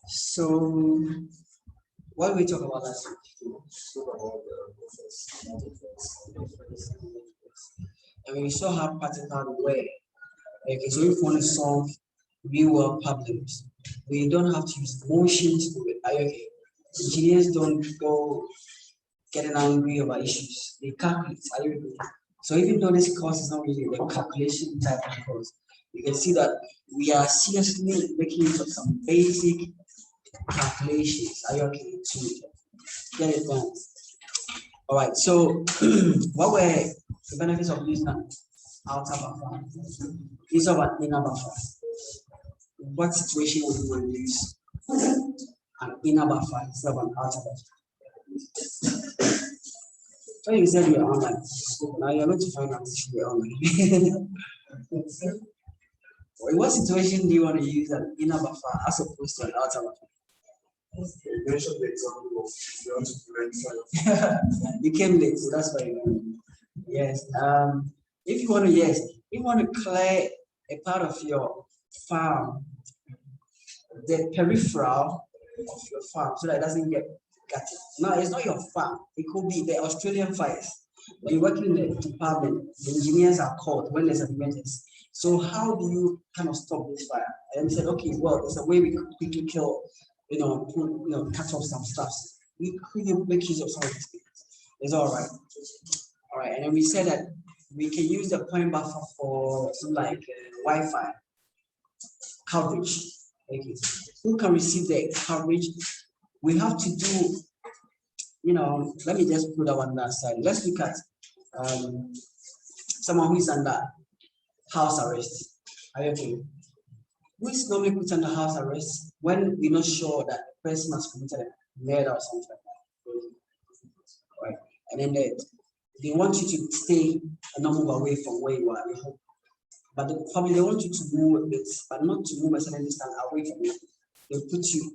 So what we talk about last week? And we saw how particle were. Okay, so if we want to solve real world problems, we don't have to use motions to it. Okay. Engineers don't go getting angry over issues. They calculate. Are you agree? So even though this course is not really the calculation type of course, you can see that we are seriously making use of some basic calculations. Are you okay to get it done? All right. So what were the benefits of using an outer buffer? Use of an inner buffer. What situation would you want to use an inner buffer instead of an outer buffer? So you said you're online. Now you're going to find out if you're online. In what situation do you want to use an inner buffer as opposed to an outer buffer? You mentioned the example of you want to prevent You came late, so that's why you know. Yes. If you want to, yes, if you want to clear a part of your farm, the peripheral of your farm, so that it doesn't get gutted. No, it's not your farm. It could be the Australian fires. When you're working in the department, the engineers are called when there's an emergency. So how do you kind of stop this fire? And we said, okay, well, there's a way we could quickly kill, cut off some stuff. We could make use of some of these things. It's all right. All right, and then we said that we can use the point buffer for some like Wi-Fi coverage. Okay. Who can receive the coverage? We have to do, let me just put that one on that side. Let's look at someone who is under house arrest. Are you okay? Who is normally put under house arrest when we're not sure that the person has committed a murder or something like that. Right. And then they want you to stay and not move away from where you are. But probably they want you to move a bit, but not to move a certain distance away from you. They put you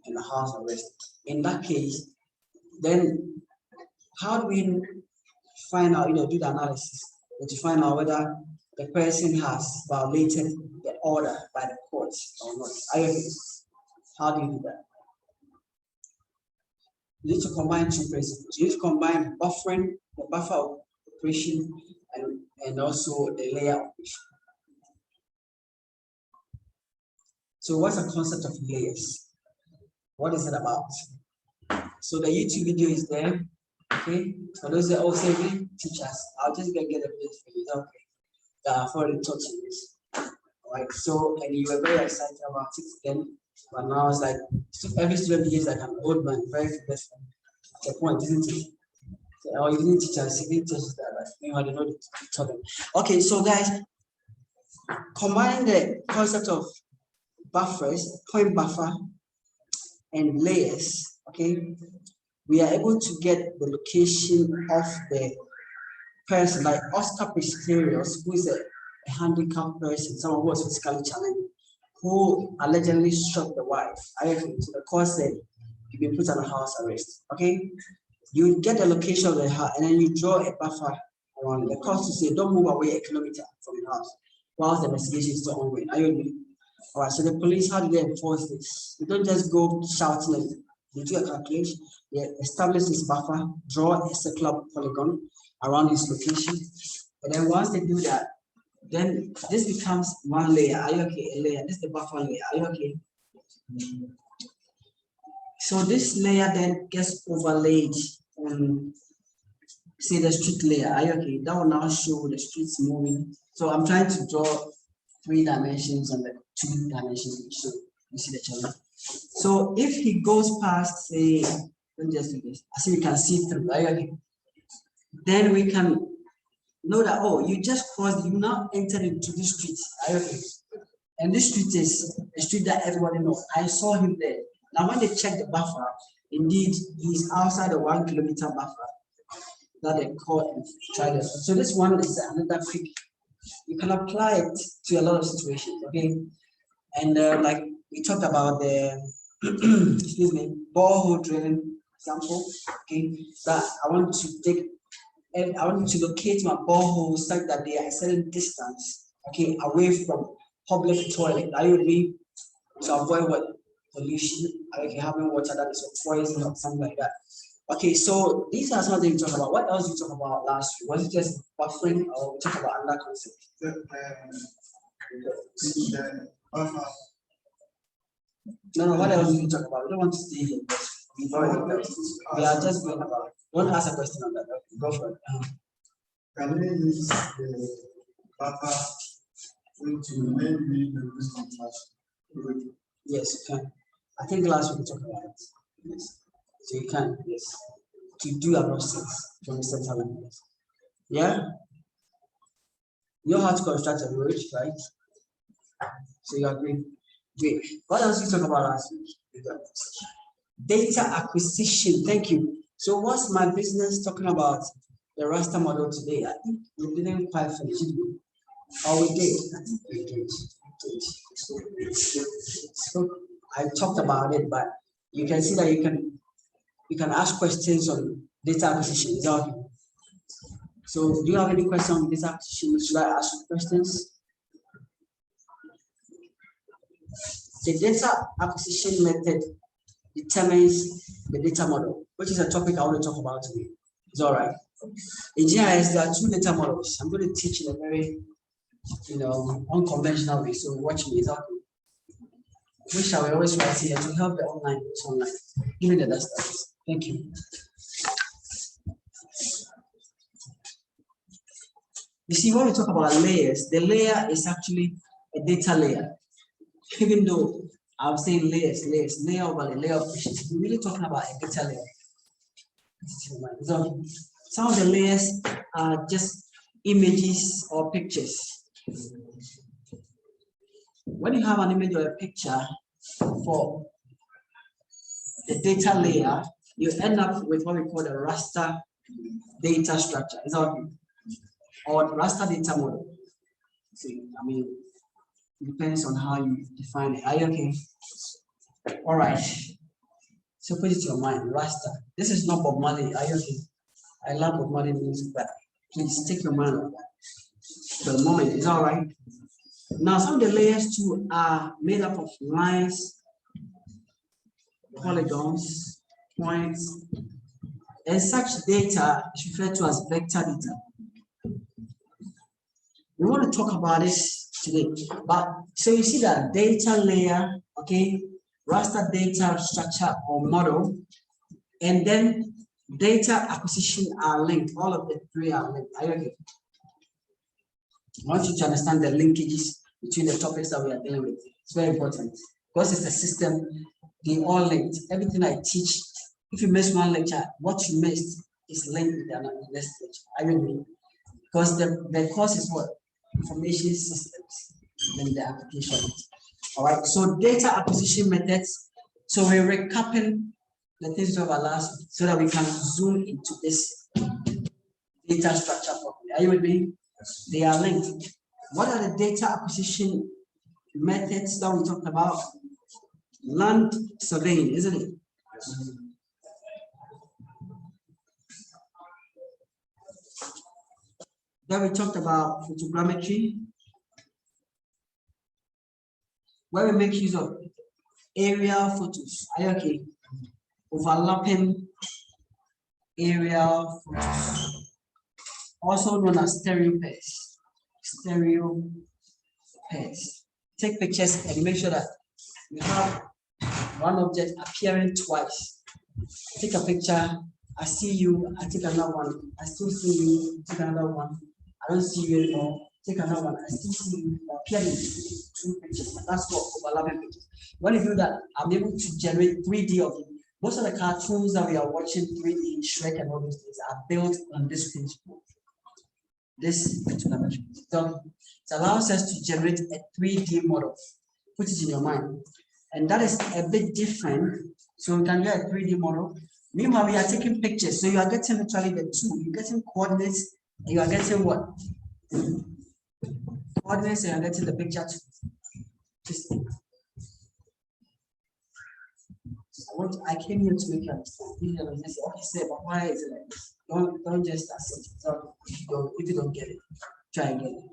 in the house arrest. In that case, then how do we find out, do the analysis to find out whether the person has violated the order by the courts or not? How do you do that? You need to combine two principles. You need to combine buffering, the buffer operation, and also the layer operation. So what's the concept of layers? What is it about? So the YouTube video is there. Okay. For those that also really teach us, I'll just get a place for you. Okay. I've already taught you this. All right. So and you were very excited about it then, but now it's like every student behaves like an old man, very forgetful. The point, isn't it? So, you didn't teach us, you didn't teach us that, but I didn't know to tell them. Okay, so guys, combining the concept of buffers, point buffer, and layers, okay, we are able to get the location of the person, like Oscar Pistorius, who is a handicapped person, someone who was physically challenged, who allegedly shot the wife. So the court said you've been put on a house arrest. Okay, you get the location of the house, and then you draw a buffer around the court to say don't move away 1 kilometer from the house whilst the investigation is still ongoing. Are you agree? All right. So the police, how do they enforce this? You don't just go shouting it. They do a calculation. They establish this buffer, draw a circular polygon around this location, and then once they do that, then this becomes one layer. Are you okay? A layer. This is the buffer layer. Are you okay? So this layer then gets overlaid on, say, the street layer. Are you okay? That will now show the streets moving. So I'm trying to draw 3 dimensions and the 2 dimensions so you see the challenge. So if he goes past, say, let me just do this. I see we can see through. Are you okay? Then we can know that, oh, you just crossed, you now entered into this street. Are you okay? And this street is a street that everybody knows. I saw him there. Now, when they check the buffer, indeed, he's outside the 1 kilometer buffer that they caught and tried it. So this one is another quick. You can apply it to a lot of situations, okay? And like we talked about the, excuse me, borehole drilling example, okay? That I want to take, and I want to locate my borehole such that they are a certain distance, okay, away from public toilet. Are you with me? To avoid what? pollution, like having water that is poison or something like that. Okay, so these are some things we talk about. What else did we talk about last week? Was it just buffering or we talk about another concept? No, what else did we talk about? We don't want to stay here. We are just going about. Don't ask a question on that. Okay, go for it. Can we use the buffer to maybe the wisdom class? Yes, you can. I think last week we talked about it. Yes. So you can, yes. To do a process from the center line. Yes. Yeah? You know how to construct a road, right? So you agree? Great. What else did we talk about last week? Data acquisition. Thank you. So what's my business talking about the raster model today? I think we didn't quite finish it. Oh, we did. I think we did. So I talked about it, but you can see that you can ask questions on data acquisition. Is that okay? So do you have any questions on data acquisition? Should I ask you questions? The data acquisition method determines the data model, which is a topic I want to talk about today. It's all right. In GIS, there are two data models. I'm going to teach in a very, unconventional way. So watch me. Is that okay? Which I will always write here to help the online. It's online. Give me the data. Thank you. You see, when we talk about layers, the layer is actually a data layer. Even though I'm saying layers, layer over layer of fishes, we're really talking about a data layer. So some of the layers are just images or pictures. When you have an image or a picture for the data layer, you end up with what we call the raster data structure. Is that okay? Or raster data model. See, it depends on how you define it. Are you okay? All right. So put it to your mind, raster. This is not Bob Marley. Are you okay? I love Bob Marley music, but please take your mind off that. For the moment, it's all right. Now, some of the layers too are made up of lines, polygons, points, and such data is referred to as vector data. We want to talk about this today, but so you see that data layer, okay, raster data structure or model, and then data acquisition are linked. All of the three are linked. Are you okay? I want you to understand the linkages between the topics that we are dealing with. It's very important because it's a system. They all linked. Everything I teach, if you miss one lecture, what you missed is linked with the next lecture. I mean, because the course is what? Information systems, then the application. All right. So data acquisition methods. So we're recapping the things of our last week so that we can zoom into this data structure properly. Are you with me? They are linked. What are the data acquisition methods that we talked about? Land surveying, isn't it? Then we talked about photogrammetry, where we make use of aerial photos. Are you okay? Overlapping aerial photos, also known as stereo pairs. Stereo pairs. Take pictures and make sure that you have one object appearing twice. Take a picture, I see you, I take another one, I still see you, take another one, I don't see you anymore, take another one, I still see you, appearing in two pictures. That's what overlapping pictures. When you do that, I'm able to generate 3D of it. Most of the cartoons that we are watching, 3D, Shrek and all those things, are built on this principle. This photogrammetry. So it allows us to generate a 3D model. Put it in your mind. And that is a bit different. So we can get a 3D model. Meanwhile, we are taking pictures. So you are getting literally the two. You're getting coordinates and you are getting what? Coordinates and you're getting the picture too. I came here to make you understand. Okay, say, but why is it like this? Don't just accept it. If you don't get it, try again.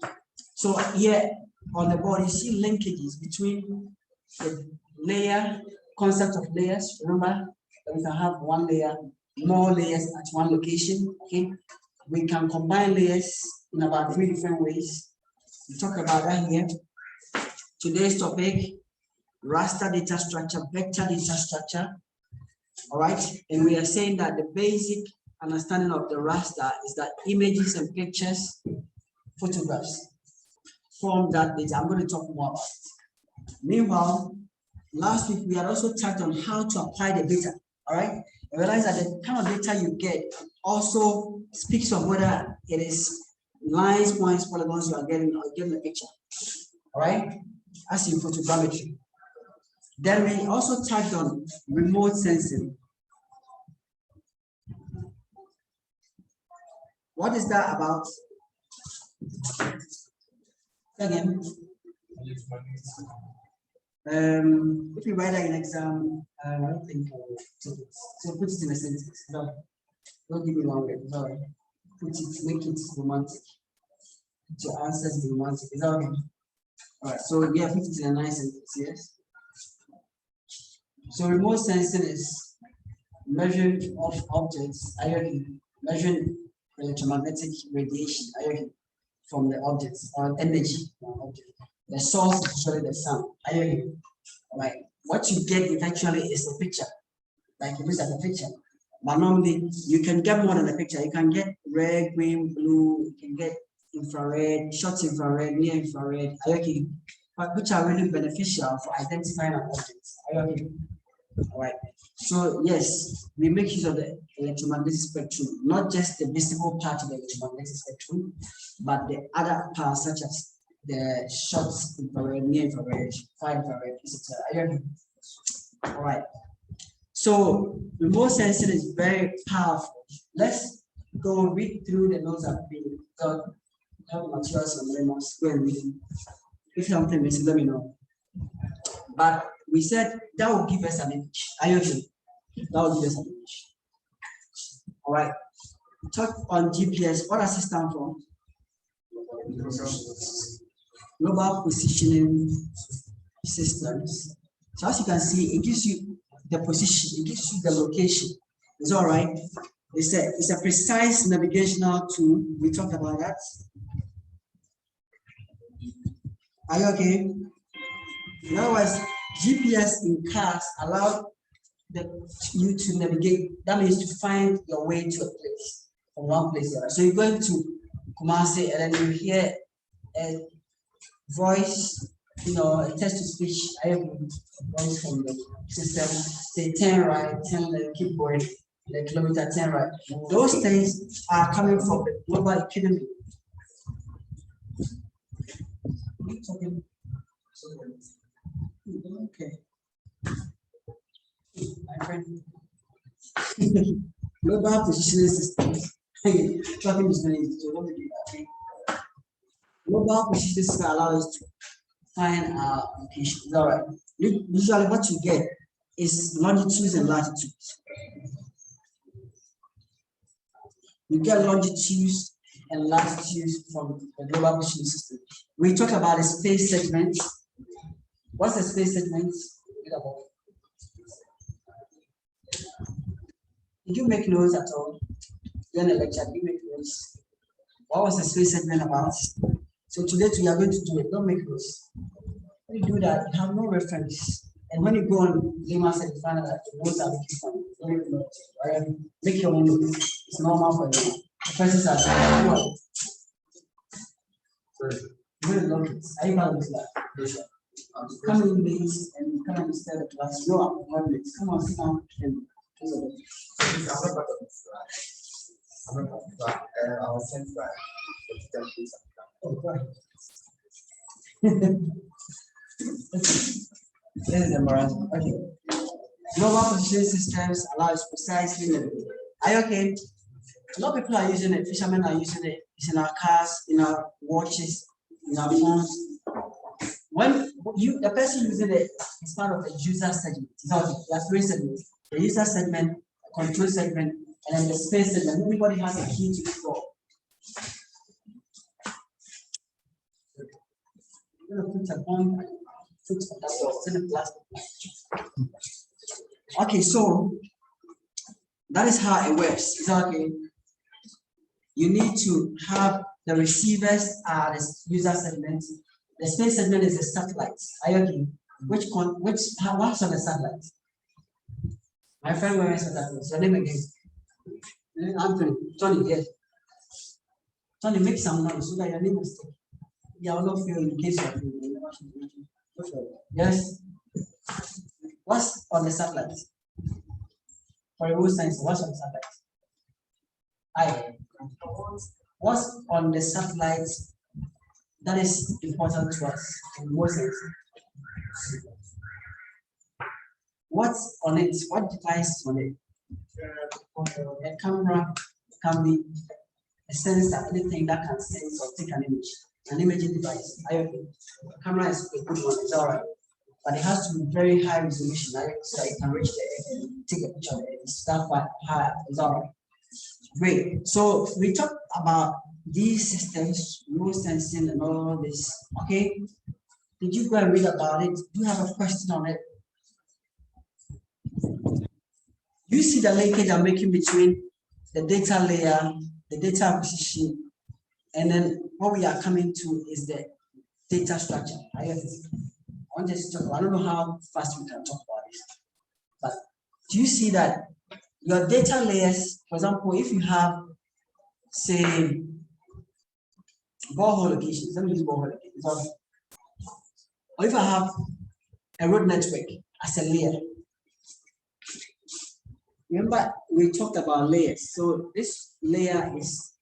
So here on the board, you see linkages between the layer concept of layers. Remember that we can have one layer, more layers at one location. Okay, we can combine layers in about 3 different ways. We talk about that here. Today's topic: raster data structure, vector data structure. All right, and we are saying that the basic understanding of the raster is that images and pictures, photographs from that data. I'm going to talk more about it. Meanwhile, last week we had also touched on how to apply the data. All right, and realize that the kind of data you get also speaks of whether it is lines, points, polygons you are getting, or getting a picture. All right, as in photogrammetry. Then we also touched on remote sensing. What is that about? Again, if you write that in exam, I don't think so put it in a sentence. No, don't give me one word. No, put it, make it romantic. Put your answers romantic. Is that okay? All right. So yeah, put it in a nice sentence. Yes. So remote sensing is measuring of objects, measuring electromagnetic radiation from the objects or energy. The source is usually the sun. Right. What you get eventually is a picture. Like it looks like a picture. But normally you can get more than a picture. You can get red, green, blue, you can get infrared, short infrared, near infrared, but which are really beneficial for identifying objects. All right. So yes, we make use of the electromagnetic spectrum, not just the visible part of the electromagnetic spectrum, but the other parts such as the short infrared, near infrared, far infrared, etc. All right. So remote sensing is very powerful. Let's go read through the notes I've been got. Have materials on lemons. Go and read them. If something missing, let me know. But we said that will give us an image. Are you okay? That will give us an image. All right. Talk on GPS. What does it stand for? Global Positioning Systems. So as you can see, it gives you the position, it gives you the location. It's all right. It's a precise navigational tool. We talked about that. Are you okay? In other words, GPS in cars allow you to navigate. That means to find your way to a place from one place to another. So you're going to Kumasi and then you hear a voice, a text to speech. I have a voice from the system. Say 10 right, 10 left, keep going. The kilometer 10 right. Those things are coming from the global economy. Talking. Okay. My friend. Global positioning systems. Talking is very easy, so don't do that. Global positioning systems allow us to find our location. All right. Usually, what you get is longitudes and latitudes. You get longitudes and latitudes from the global positioning system. We talk about the space segment. What's the space segment? Did you make notes at all? During the lecture, did you make notes? What was the space segment about? So today we are going to do it. Don't make notes. When you do that, you have no reference. And when you go on Lima said you find out that the notes are making fun. Don't make notes. Right? Make your own notes. It's normal for you. The persons are saying, very long. Are you going to that? Come in late and come and stay at class. No appointment. Come on, sit down and I'm not part of this class. I'm not part of that. I was sent by the teacher. oh, right. This is embarrassing. Okay. Global positioning systems allows precisely navigate. Are you okay? A lot of people are using it. Fishermen are using it. It's in our cars, in our watches, in our phones. When the person using it is part of the user segment. There are 3 segments: the user segment, the control segment, and then the space segment. Everybody has a key to the door. I'm going to put a bomb foot on that door. It's in a plastic. Okay, so that is how it works. Is that okay? You need to have the receivers are the user segments. The space segment is the satellites. Are you okay? What's on the satellites? My friend, where is that? What's your name again? Anthony. Tony, yes. Tony, make some noise so that your name is taken. Yeah, I will not feel in case of yes. What's on the satellites? For remote science, what's on the satellites? What's on the satellites that is important to us in remote science? What's on it? What device on it? A camera can be a sensor, anything that can sense or take an image, an imaging device. Camera is a good one, it's all right. But it has to be very high resolution, right? So it can reach there and take a picture of it. It's that high, it's all right. Great. So we talked about these systems, remote sensing and all this. Okay. Did you go and read about it? Do you have a question on it? You see the linkage I'm making between the data layer, the data acquisition, and then what we are coming to is the data structure. I want us to talk about, I don't know how fast we can talk about this, but do you see that your data layers, for example, if you have, say, borehole locations, let me use borehole locations, or if I have a road network as a layer. Remember, we talked about layers. So this layer is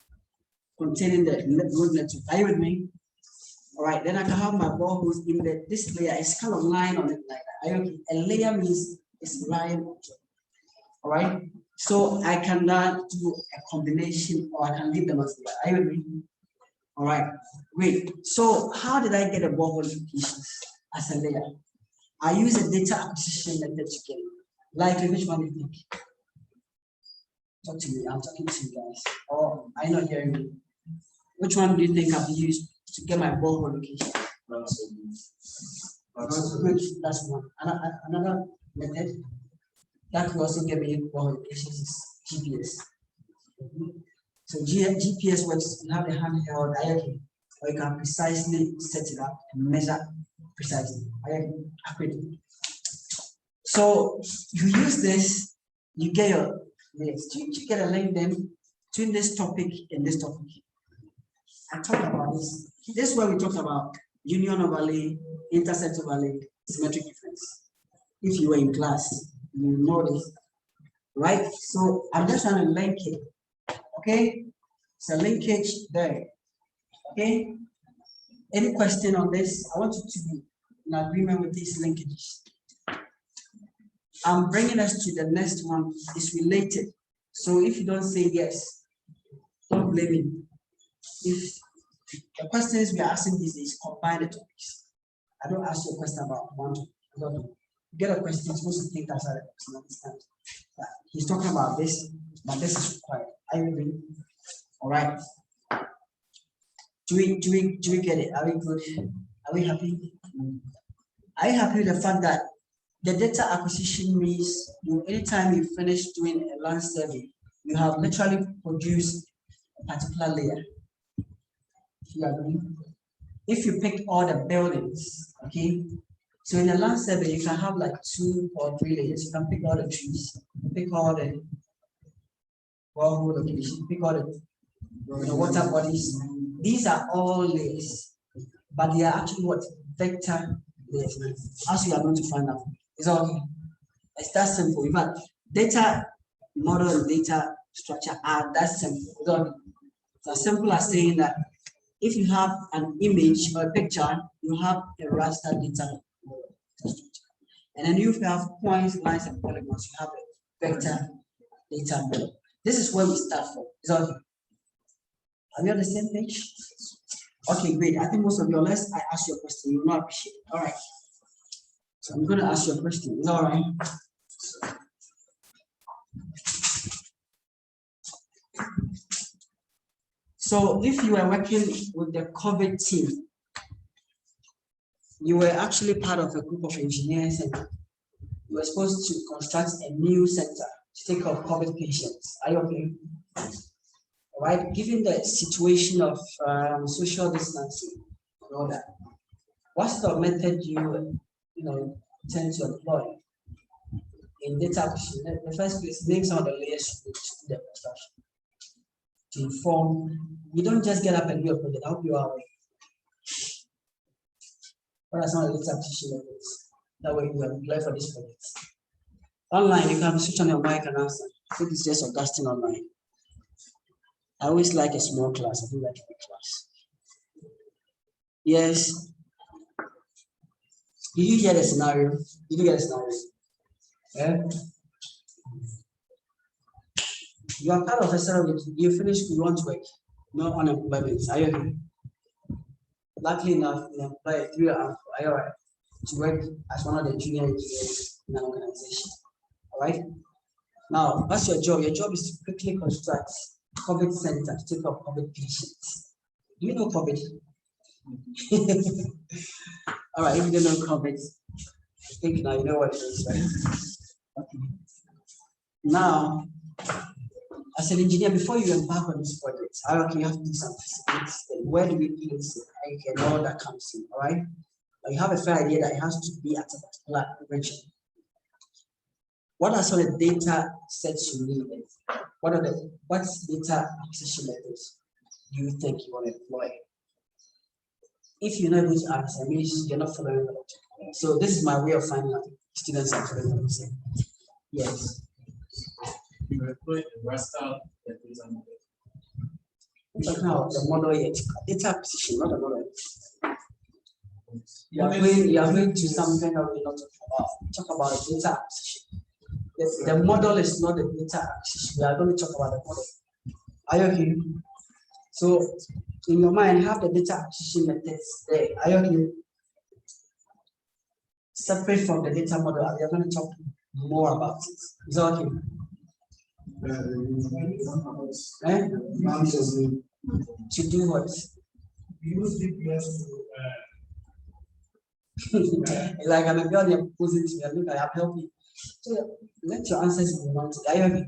containing the road network. Are you with me? All right, then I can have my boreholes in this layer. It's kind of lying on it like that. Are you okay? A layer means it's lying on it. All right, so I can now do a combination or I can leave them as layer. Are you with me? All right, great. So how did I get a borehole locations as a layer? I use a data acquisition method to get it. Likely, which one do you think? Talk to me, I'm talking to you guys. Oh, I'm not hearing you. Which one do you think I've used to get my borehole location? Good, that's one. Another method that will also get me borehole locations is GPS. So GPS works, you have the handheld IoT, or you can precisely set it up and measure precisely. Accurate. So you use this, you get your layers. You get a link then between this topic and this topic. I talked about this. This is where we talk about union overlay, intercept overlay, symmetric difference. If you were in class, you know this, right? So I'm just trying to link it. Okay, it's a linkage there. Okay, any question on this? I want you to be in agreement with these linkages. I'm bringing us to the next one. It's related. So if you don't say yes, don't blame me. If the questions we are asking these days combine the topics. I don't ask you a question about one topic. I don't know. You get a question, you're supposed to think outside the box and understand. He's talking about this, but this is required. Are you agree? All right. Do we get it? Are we good? Are we happy? Are you happy with the fact that the data acquisition means anytime you finish doing a land survey, you have literally produced a particular layer? You agree? If you pick all the buildings, okay, so in a land survey, you can have like 2 or 3 layers. You can pick all the trees, pick all the borehole location, pick all the water bodies. These are all layers, but they are actually what? Vector layers. As we are going to find out. It's all it's that simple. In fact, data model and data structure are that simple. It's as simple as saying that if you have an image or a picture, you have a raster data structure. And then if you have points, lines, and polygons, you have a vector data model. This is where we start from. Is all. Are we on the same page? Okay, great. I think most of you, unless I ask you a question, you will not appreciate it. All right. So I'm going to ask you a question. Is that all right? So if you are working with the COVID team, you were actually part of a group of engineers and you were supposed to construct a new center to take care of COVID patients. Are you okay? All right, given the situation of social distancing and all that, what's the method you tend to employ in data acquisition? In the first place, name some of the layers you do the construction to inform. You don't just get up and do a project. I hope you are aware. What are some of the data acquisition methods that way you apply for this project? Online, you can switch on your mic and answer. I think it's just Augustine online. I always like a small class. I do like a big class. Yes. Did you hear the scenario? Did you get a scenario? Yeah. You are part of a ceremony. You finish, you want to work. No unemployment. Are you okay? Luckily enough, you employ 3 hours to work as one of the junior engineers in an organization. All right. Now, what's your job? Your job is to quickly construct COVID center to take up COVID patients. Do you know COVID? All right, if you don't know COVID, I think now you know what it is, right? Okay. Now, as an engineer, before you embark on this project, you have to do some feasibility study. Where do we place it? And all that comes in, all right? But you have a fair idea that it has to be at a particular region. What are some of the data sets you need? What's data acquisition methods do you think you want to employ? If you're not able to answer, it means you're not following what I'm talking about. So this is my way of finding out if students are following what I'm saying. Yes. You employ a Raster Model. I'm talking about the model yet. Data acquisition, not the model. You are going to something that we're not talking about. Talk about data acquisition. The model is not the data acquisition. We are going to talk about the model. Are you okay? So in your mind, have the data acquisition methods there. Are you okay? Separate from the data model, we are going to talk more about it. Is that okay? To do what? Use GPS to like I'm a girl, you're posing to me, I look, I have helped you. So let your answers be mounted. Are you okay?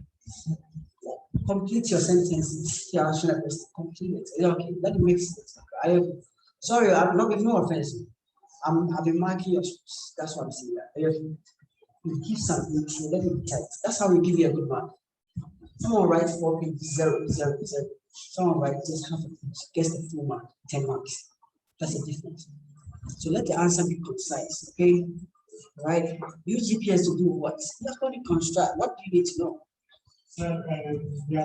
Complete your sentences. Here, I should have complete it. Okay, let me make sense. Are you okay? Sorry, I'm not with no offense. I've been marking your spots. That's what I'm saying. Are you okay? You give some intro, let it be tight. That's how we give you a good mark. Someone writes 4 pages, 0, 0, 0. Someone writes just half a page, gets the full mark, 10 marks. That's the difference. So let the answer be concise, okay? Right? Use GPS to do what? You're going to construct. What do you need to know? You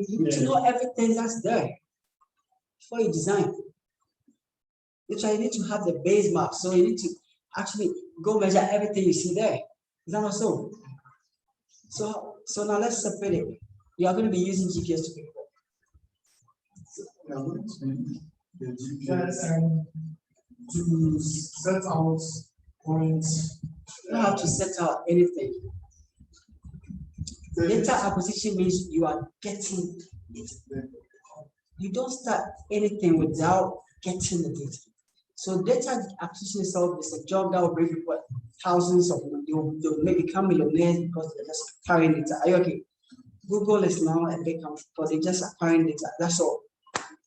need to know everything that's there before you design. You need to have the base map. So you need to actually go measure everything you see there. Is that not so? So now let's separate it. You are going to be using GPS to pick up. We are going to use the GPS to set out points. You don't have to set out anything. Data acquisition means you are getting it. You don't start anything without getting the data. So data acquisition itself is a job that will bring people thousands of them. They'll maybe become millionaires because they're just acquiring data. Are you okay? Google is now a big company because they're just acquiring data. That's all.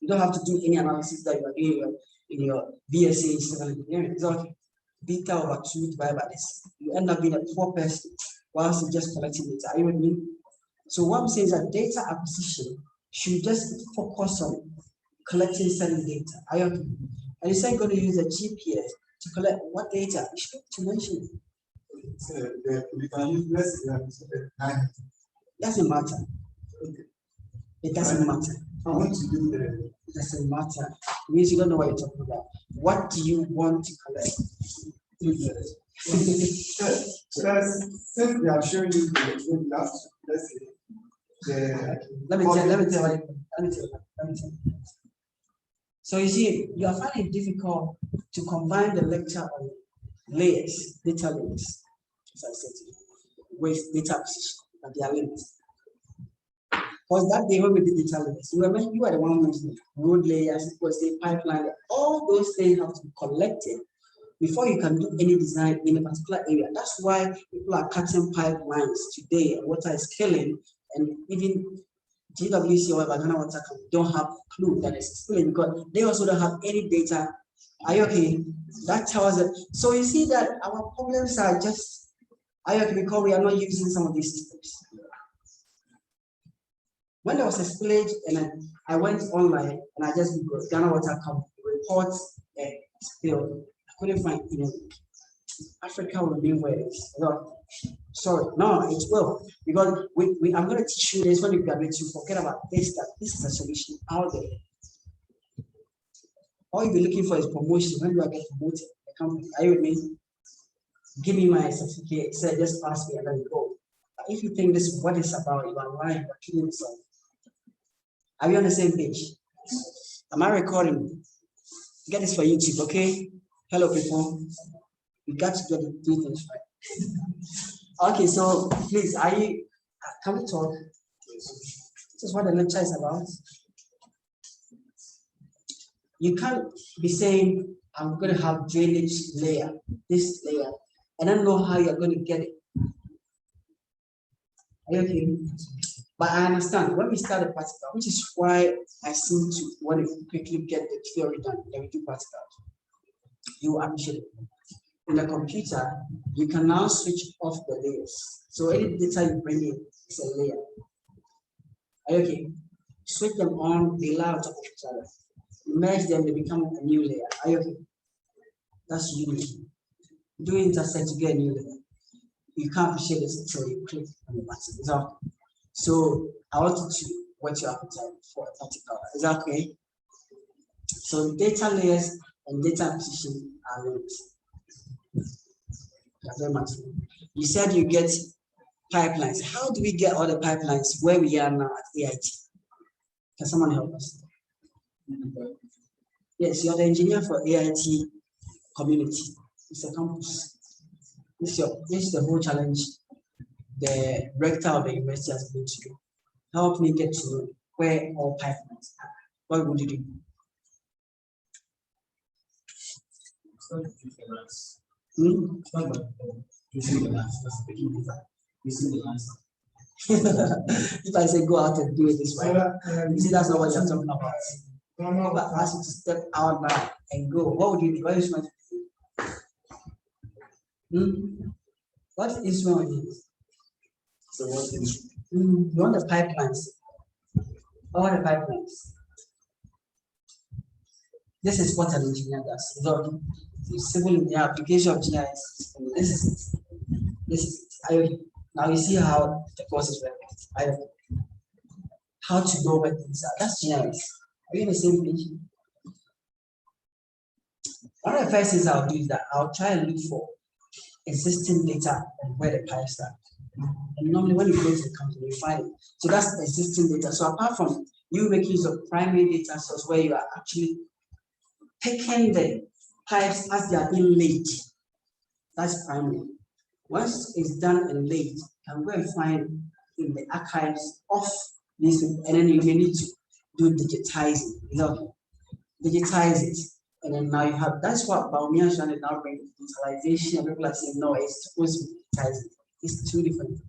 You don't have to do any analysis that you are doing in your BSc in civil engineering. It's okay. Beta over 2 divided by this. You end up being a poor person whilst you're just collecting data. Are you with me? So what I'm saying is that data acquisition should just focus on collecting certain data. Are you okay? And you say you're going to use a GPS to collect what data? You should to mention it. We can use less than Doesn't matter. It doesn't matter. I want to do the. It doesn't matter. It means you don't know what you're talking about. What do you want to collect? Since we are showing you the last, let's say, let me tell you. So you see, you are finding it difficult to combine the lecture on layers, data layers, as I said, with data acquisition, but they are linked. Because that day when we did data layers, you were the one mentioning road layers, because the pipeline, all those things have to be collected before you can do any design in a particular area. That's why people are cutting pipelines today, and water is killing, and even GWC or Ghana Water Company don't have a clue that it's killing because they also don't have any data. Are you okay? That tells us. So you see that our problems are just, are you okay, because we are not using some of these systems. When there was a spillage and I went online and I just Googled Ghana Water Company reports a spill, I couldn't find, Africa will be where it is. No, sorry, no, it will. Because I'm going to teach you this when you graduate, you forget about this, that this is a solution out there. All you'll be looking for is promotion when you are getting promoted in the company. Are you with me? Give me my certificate, say just pass me and let me go. But if you think this is what it's about, you are lying, you're killing yourself. Are we on the same page? Am I recording? Get this for YouTube, okay? Hello, people. You got to get the two things right. Okay, so please, can we talk? This is what the lecture is about. You can't be saying, I'm going to have drainage layer, this layer, and I don't know how you're going to get it. Are you okay? But I understand when we start the practical, which is why I seem to want to quickly get the theory done, then we do practical. You appreciate it. In the computer, you can now switch off the layers. So any data you bring in is a layer. Are you okay? Switch them on, they lie on top of each other. Merge them, they become a new layer. Are you okay? That's unique. Do intersect to get a new layer. You can't appreciate this until you click on the button. So I want you to whet your appetite for a practical. Is that okay? So data layers and data acquisition are linked. Very much. You said you get pipelines. How do we get all the pipelines where we are now at AIT? Can someone help us? Yes, you're the engineer for AIT community. It's a campus. This is the whole challenge the rector of the university has been to do. Help me get to know where all pipelines are. What would you do? If I say go out and do it this way, you see that's not what you're talking about. If I ask you to step out now and go, what would you do? What instrument would you do? What instrument would you use? So what instrument? You want the pipelines. All the pipelines. This is what an engineer does. So, civil in the application of GIS. This is it. Now you see how the process works. How to know where things are. That's GIS. Are you on the same page? One of the first things I'll do is that I'll try and look for existing data and where the pipes are. And normally when you go to the company, you find it. So that's the existing data. So apart from you making use of primary data source where you are actually taking the pipes as they are being laid, that's primary. Once it's done and laid, you can go and find in the archives of this, and then you may need to do digitizing. Digitize it. And then now you have, that's what Baumia is trying to now bring digitalization. People are saying, no, it's supposed to be digitized. It's two different.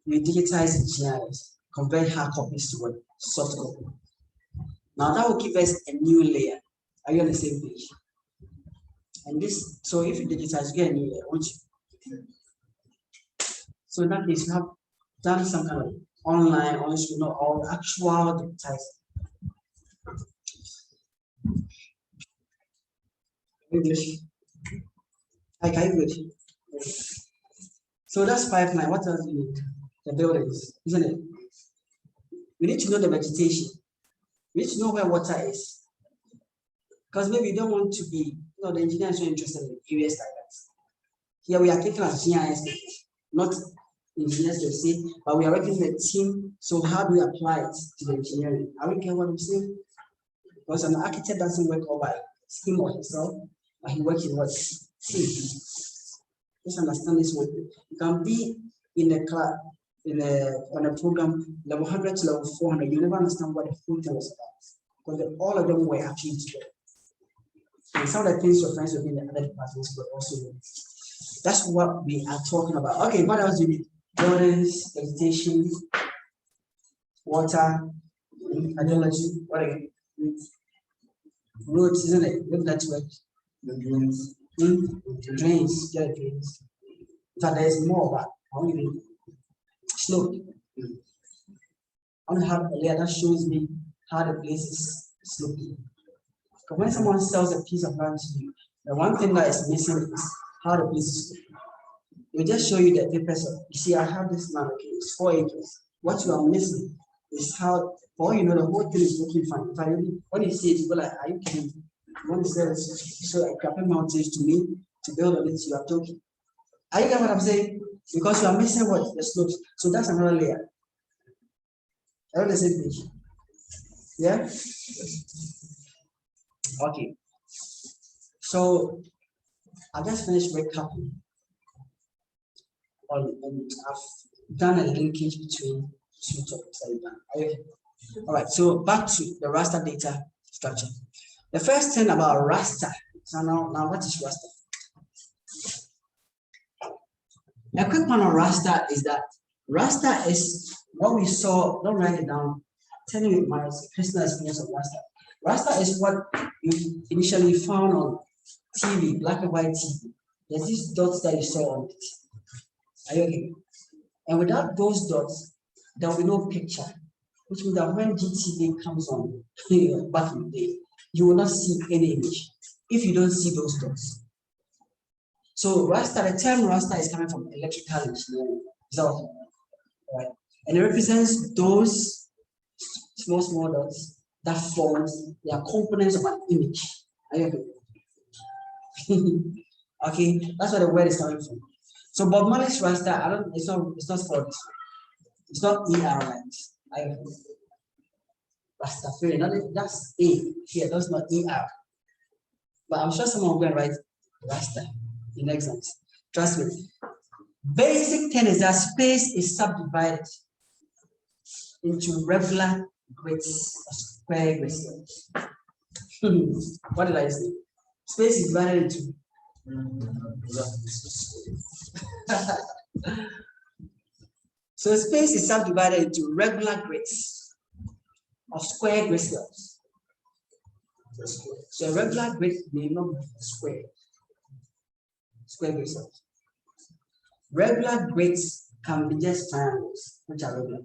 We digitize the GIS, convert hard copies to a soft copy. Now that will give us a new layer. Are you on the same page? And this, so if you digitize, you get a new layer, won't you? So in that case, you have done some kind of online, or actual digitizing. English. Hi, good. So that's pipeline. What else do you need? The buildings, isn't it? We need to know the vegetation. We need to know where water is. Because maybe you don't want to be, the engineer is not interested in areas like that. Here we are taking as GIS, not engineers to say, but we are working in a team. So how do we apply it to the engineering? Are we getting what I'm saying? Because an architect doesn't work all by him or himself, but he works in what? Team. Just understand this one. You can be in a class, on a program level 100 to level 400. You never understand what the full thing was about. Because all of them were actually together. And some of the things your friends will be in the other departments will also know. That's what we are talking about. Okay, what else do you need? Buildings, vegetation, water, hydrology, what again? Roads, isn't it? Road network. The drains. Drains, yeah, drains. In fact, there's more, but I want to slope. I want to have a layer that shows me how the place is sloping. Because when someone sells a piece of land to you, the one thing that is missing is how the place is sloping. They just show you the papers. You see, I have this land, okay, it's 4 acres. What you are missing is how, for all you know, the whole thing is looking fine. If I really, when you see it, you go like, are you kidding? You want to sell it, so like grabbing mountains to me to build on it, you are joking. Are you getting what I'm saying? Because you are missing what? The slopes. So that's another layer. Are you on the same page? Yeah? Okay. So I just finished recapping. And I've done a linkage between two topics that we've done. Okay. All right, so back to the raster data structure. The first thing about raster. So now what is raster? A quick one on raster is that raster is what we saw. Don't write it down. Telling you my personal experience of raster. Raster is what you initially found on TV, black and white TV. There's these dots that you saw on it. Are you okay? And without those dots, there will be no picture, which means that when GTV comes on back in the day, you will not see any image if you don't see those dots. So raster, the term raster is coming from electrical engineering. So, right? And it represents those small dots that forms they are components of an image. Are you okay? Okay, that's where the word is coming from. So Bob Marley's raster, it's not spelled. It's not ER. Raster, that's A here, that's not ER. But I'm sure someone will go and write raster in exams. Trust me. Basic thing is that space is subdivided into regular grids or square grids. What did I say? Space is divided into so space is subdivided into regular grids of square grid cells. So a regular grid may not be square grid cells. Regular grids can be just triangles, which are regular.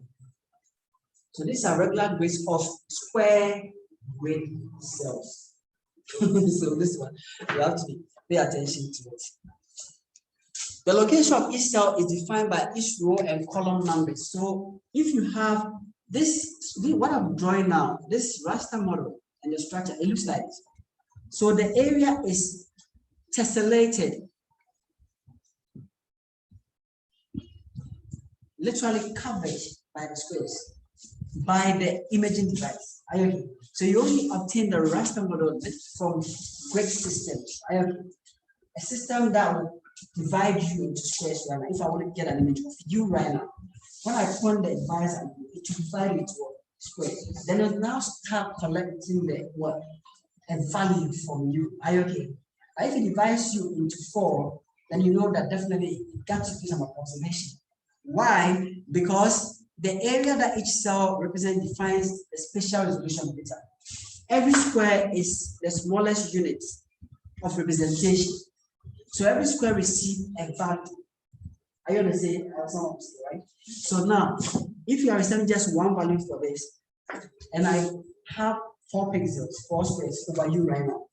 So these are regular grids of square grid cells. So this one, you have to pay attention to it. The location of each cell is defined by each row and column numbers. So if you have this, what I'm drawing now, this raster model and the structure, it looks like this. So the area is tessellated, literally covered by the squares, by the imaging device. So you only obtain the raster model from grid systems. A system that will divide you into squares right now. If I want to get an image of you right now, when I point the device at you, it will divide into squares. Then it now start collecting the what? A value from you. Are you okay? If it divides you into 4, then you know that definitely it got to do some approximation. Why? Because the area that each cell represents defines the spatial resolution data. Every square is the smallest unit of representation. So every square receives a value. Are you on the same? Right? So now, if you are receiving just one value for this, and I have 4 pixels, 4 squares over you right now,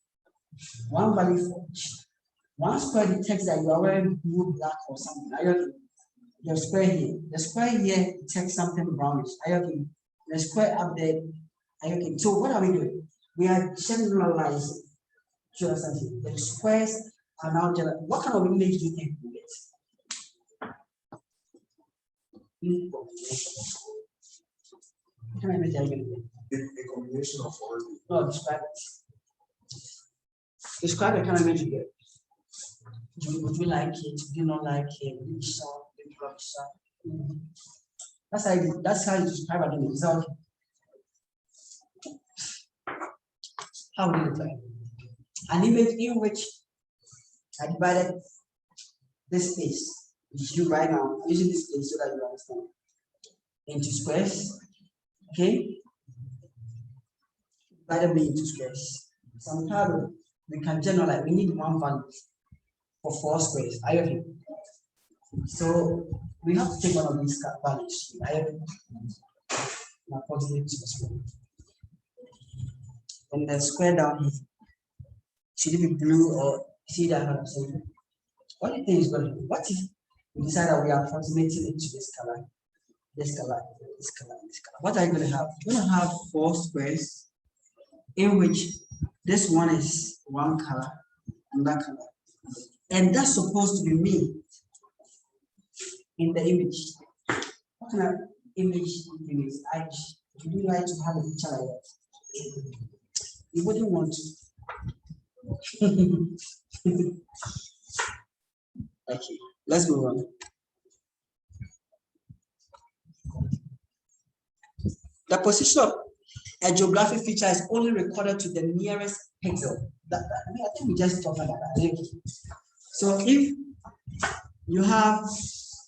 one value for each. One square detects that you are wearing blue, black, or something. Are you okay? Your square here. The square here detects something brownish. Are you okay? The square up there. Are you okay? So what are we doing? We are generalizing. The squares are now general. What kind of image do you think we get? What kind of image are you going to get? A combination of all. No, describe it. Describe the kind of image you get. Would you like it? Do you not like it? Would you be soft? Would you be soft? That's how you describe an image. So, how would you look like? an image in which I divided this space, which you right now, using this place so that you understand, into squares. Okay? Divided by into squares. Somehow we can generalize, we need one value for 4 squares. Are you okay? So we have to take one of these values. I have approximate to the square. And the square down here, should it be blue or see that I'm saying? What do you think is going to do? What if we decide that we are approximating it to this color, this color, this color, this color? What are you going to have? You're going to have 4 squares in which this one is one color and that color. And that's supposed to be me in the image. What kind of image is? Would you like to have a picture like that? You wouldn't want to. Okay, let's move on. The position of a geographic feature is only recorded to the nearest pixel. I think we just talked about that. So if you have,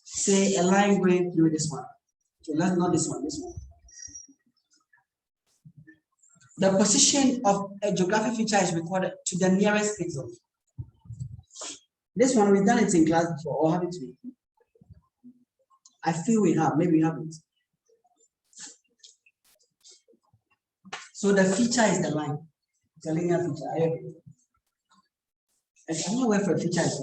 say, a line going through this one, so that's not this one, this one. The position of a geographic feature is recorded to the nearest pixel. This one, we've done it in class before, or haven't we? I feel we have, maybe we haven't. So the feature is the line. It's a linear feature. I agree. There's another word for a feature is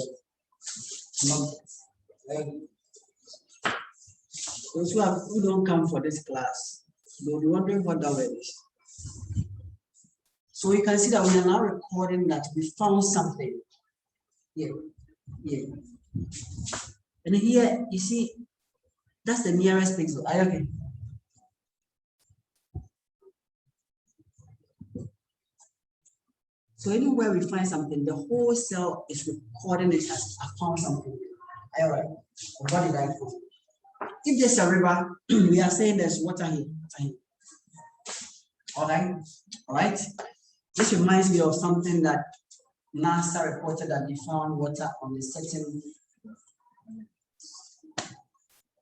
those who don't come for this class, they'll be wondering what that word is. So you can see that we are now recording that we found something here. And here you see that's the nearest pixel. I agree. So anywhere we find something, the whole cell is recording it as I found something. All right. What did I find? If there's a river, we are saying there's water here. All right. This reminds me of something that NASA reported that they found water on a certain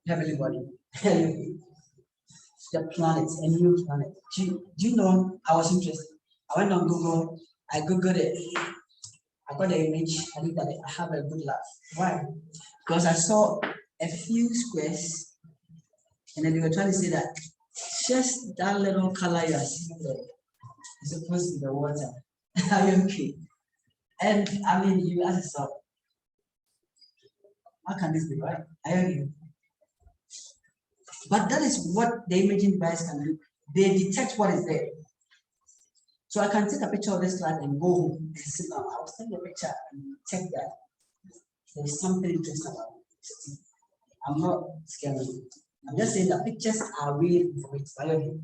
heavenly body. The planet, a new planet. Do you know? I was interested. I went on Google. I googled it. I got the image. I looked at it. I have a good laugh. Why? Because I saw a few squares, and then they were trying to say that just that little color you are seeing there is supposed to be the water. Are you okay? And I mean, you ask yourself, how can this be right? I agree. But that is what the imaging device can do. They detect what is there. So I can take a picture of this class and go home and sit down. I'll send the picture and check that there's something interesting about it. I'm not scared of it. I'm just saying that pictures are real informative.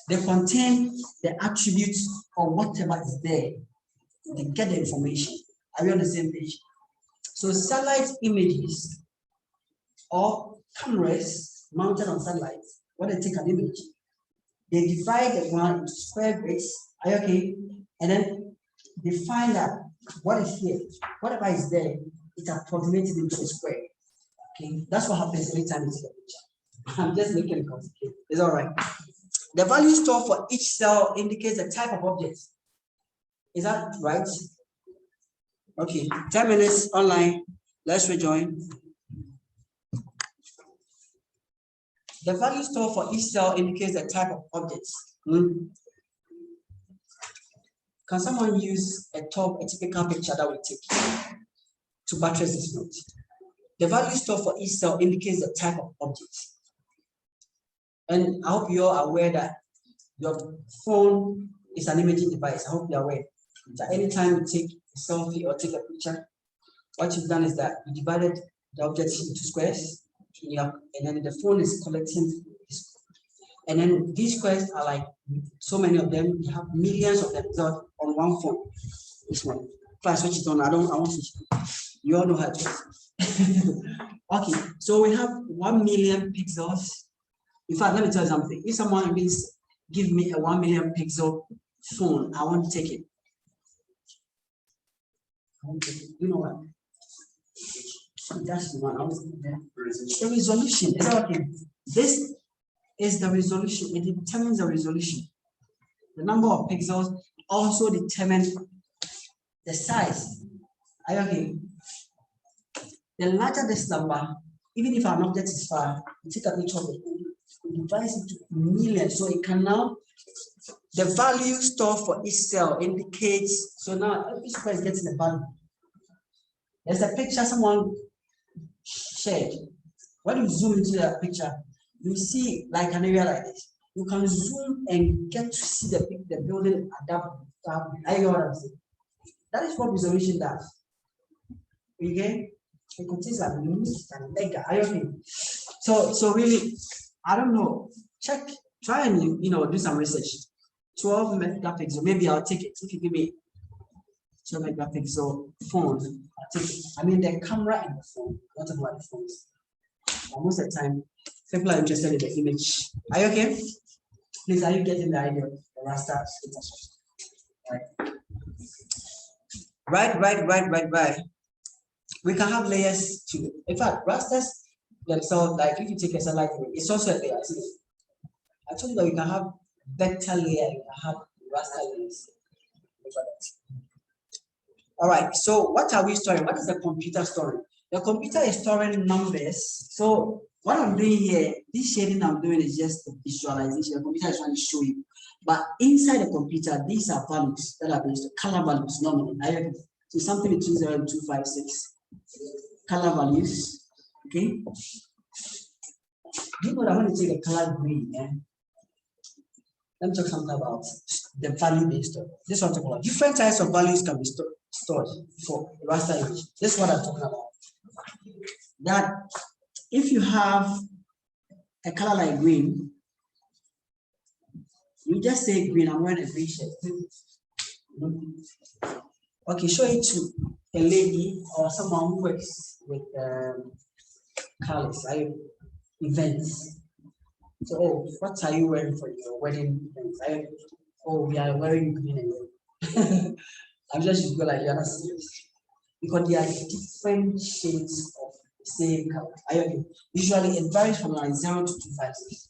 They contain the attributes of whatever is there. They get the information. Are we on the same page? So satellite images or cameras mounted on satellites, when they take an image, they divide the ground into square grids. Are you okay? And then they find out what is here, whatever is there, it's approximated into a square. Okay, that's what happens every time you see a picture. I'm just making it complicated. It's all right. The value stored for each cell indicates the type of object. Is that right? Okay, 10 minutes online. Let's rejoin. The value stored for each cell indicates the type of objects. Can someone use a typical picture that we take to buttress this note? The value stored for each cell indicates the type of objects. And I hope you're aware that your phone is an imaging device. I hope you're aware that anytime you take a selfie or take a picture, what you've done is that you divided the objects into squares, and then the phone is collecting this. And then these squares are like so many of them, you have millions of them on one phone. This one. If I switch it on, I won't switch it. You all know how to. Okay, so we have 1 million pixels. In fact, let me tell you something. If someone give me a 1 million pixel phone, I want to take it. You know what? That's the one. I was there. The resolution. Is that okay? This is the resolution. It determines the resolution. The number of pixels also determines the size. Are you okay? The larger this number, even if an object is far, you take a picture of it, you divide it into millions. So it can now, the value stored for each cell indicates, so now each cell is getting a value. There's a picture someone shared. When you zoom into the picture, you see like an area like this. You can zoom and get to see the building at that. I know what I'm saying. That is what resolution does. Okay? It contains a minute and mega. Are you okay? So really, I don't know. Try and do some research. 12 megapixel. Maybe I'll take it if you give me 12 megapixel phone. I'll take it. I mean the camera in the phone, not about the phones. But most of the time, people are interested in the image. Are you okay? Please, are you getting the idea of the raster? Right. We can have layers too. In fact, rasters themselves, like if you take a satellite, it's also a layer. I told you that you can have vector layer, you can have raster layers. All right, so what are we storing? What is the computer storing? The computer is storing numbers. So what I'm doing here, this shading I'm doing is just a visualization. The computer is trying to show you. But inside the computer, these are values that are based on color values normally. So something between 0 and 256. Color values. Okay. You know that when you take the color green, let me talk something about the value they store. This is what I'm talking about. Different types of values can be stored for raster image. This is what I'm talking about. That if you have a color like green, you just say green. I'm wearing a green shirt. Okay, show it to a lady or someone who works with colors, events. So, oh, what are you wearing for your wedding events? Oh, we are wearing green and red. I'm just going like you're not serious. Because there are different shades of the same color. Usually it varies from like 0 to 256.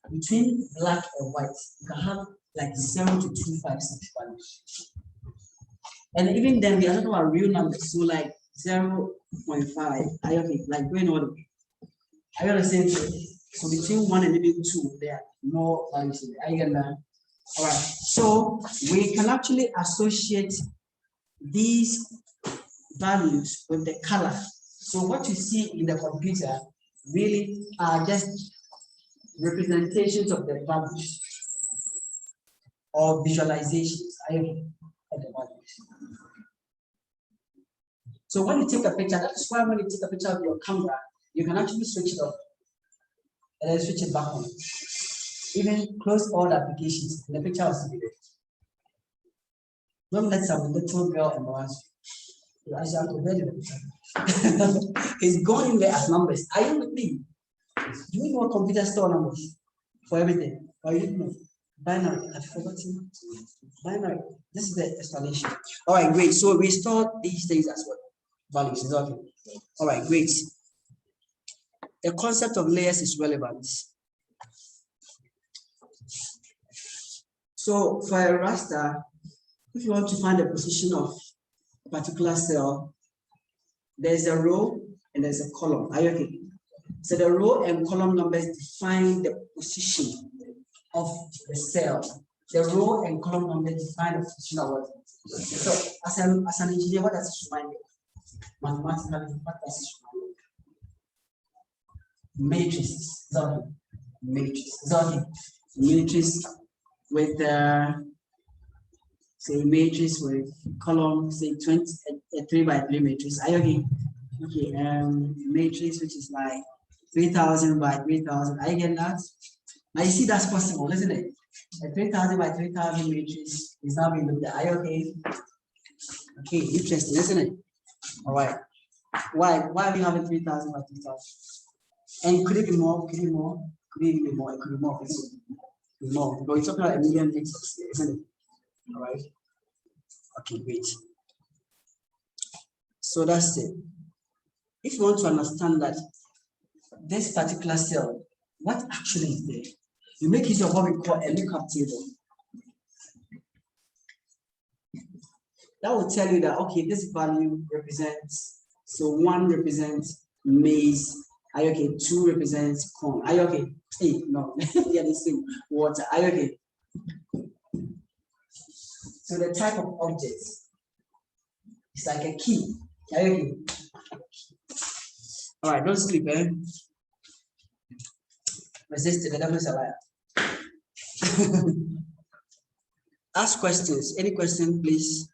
Between black and white, you can have like 0 to 256 values. And even then, we are talking about real numbers. So like 0.5, like going all the way. I got the same thing. So between 1 and even 2, there are more values in there. I get that. All right. So we can actually associate these values with the color. So what you see in the computer really are just representations of the values or visualizations of the values. So when you take a picture, that is why when you take a picture of your camera, you can actually switch it off and then switch it back on. Even close all the applications, the picture will still be there. Don't let some little girl embarrass you. You actually have to read it. It's going in there as numbers. Are you with me? Do you know what computer store numbers for everything? Or you didn't know? Binary. I've forgotten. Binary. This is the explanation. All right, great. So we store these things as well. Values. Exactly. All right, great. The concept of layers is relevant. So for a raster, if you want to find the position of a particular cell, there's a row and there's a column. Are you okay? So the row and column numbers define the position of the cell. The row and column numbers define the position of what? So as an engineer, what does it remind you? Mathematically, what does it remind you? Matrices. Matrix with say matrix with column, say 3 by 3 matrix. Are you okay? Okay, matrix which is like 3000 by 3000. Are you getting that? Now you see that's possible, isn't it? A 3000 by 3000 matrix is now being looked at. Are you okay? Okay, interesting, isn't it? All right. Why are we having 3000 by 3000? And could it be more? Could it be more? Could it be more? It could be more. More. But it's talking about a million pixels, isn't it? All right. Okay, great. So that's it. If you want to understand that this particular cell, what actually is there, you make use of what we call a lookup table. That will tell you that, okay, this value represents, so 1 represents maize. Are you okay? 2 represents corn. Are you okay? Hey, no, they are the same. Water. Are you okay? So the type of object is like a key. Are you okay? All right, don't sleep, eh? Resist the devil is a liar. Ask questions. Any question, please?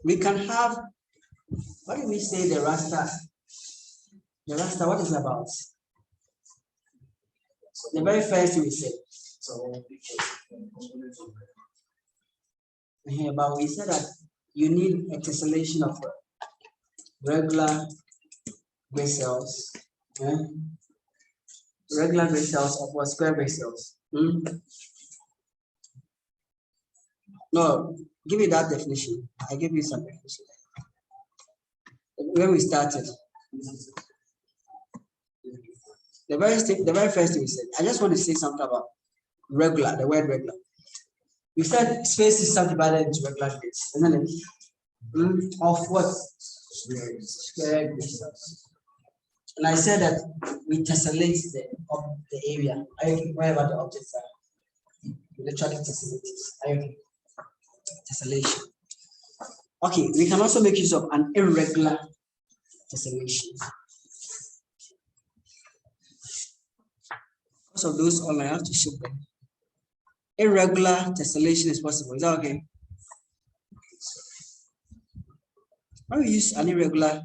We can have, what do we say the raster? The raster, what is it about? The very first thing we said. But we said that you need a tessellation of regular gray cells, regular gray cells of what square gray cells. No, give me that definition. I gave you some definition. When we started, the very first thing we said, I just want to say something about regular, the word regular. We said space is subdivided into regular grids, isn't it? Of what? Square grid cells. And I said that we tessellate the area, wherever the objects are. We literally tessellate it. Tessellation. Okay, we can also make use of an irregular tessellation. Because of those online, I have to show them. Irregular tessellation is possible. Is that okay? When we use an irregular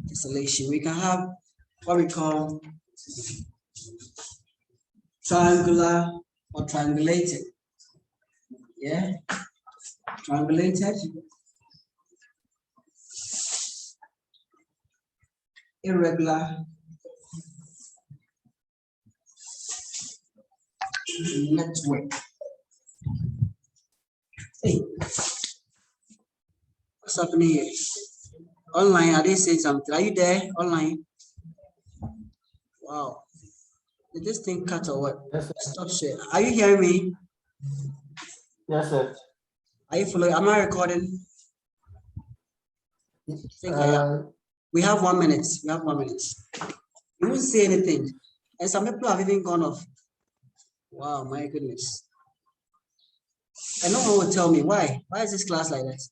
tessellation, we can have what we call triangular or triangulated. Yeah? Triangulated, irregular network. Hey, what's happening here? Online, are they saying something? Are you there? Online? Wow. Did this thing cut or what? Yes, sir. Stop share. Are you hearing me? Yes, sir. Are you following? Am I recording? I think I am. We have 1 minute. We have 1 minute. You won't say anything. And some people have even gone off. Wow, my goodness. And no one will tell me why. Why is this class like that?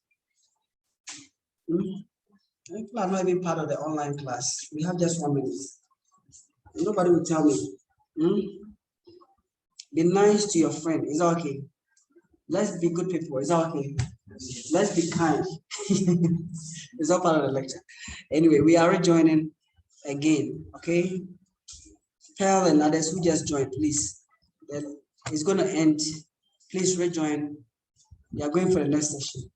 People are not even part of the online class. We have just 1 minute. Nobody will tell me. Be nice to your friend. Is that okay? Let's be good people. Is that okay? Let's be kind. It's all part of the lecture. Anyway, we are rejoining again. Okay. Pearl and others who just joined, please. Then it's going to end. Please rejoin. We are going for the next session.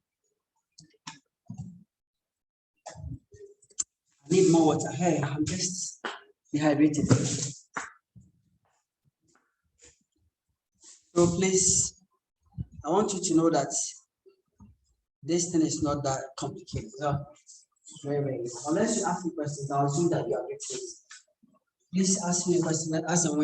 I need more water. Hey, I'm just dehydrated. So please, I want you to know that this thing is not that complicated. No. Very. Unless you ask me questions, I'll assume that you are getting it. Please ask me a question. Ask them.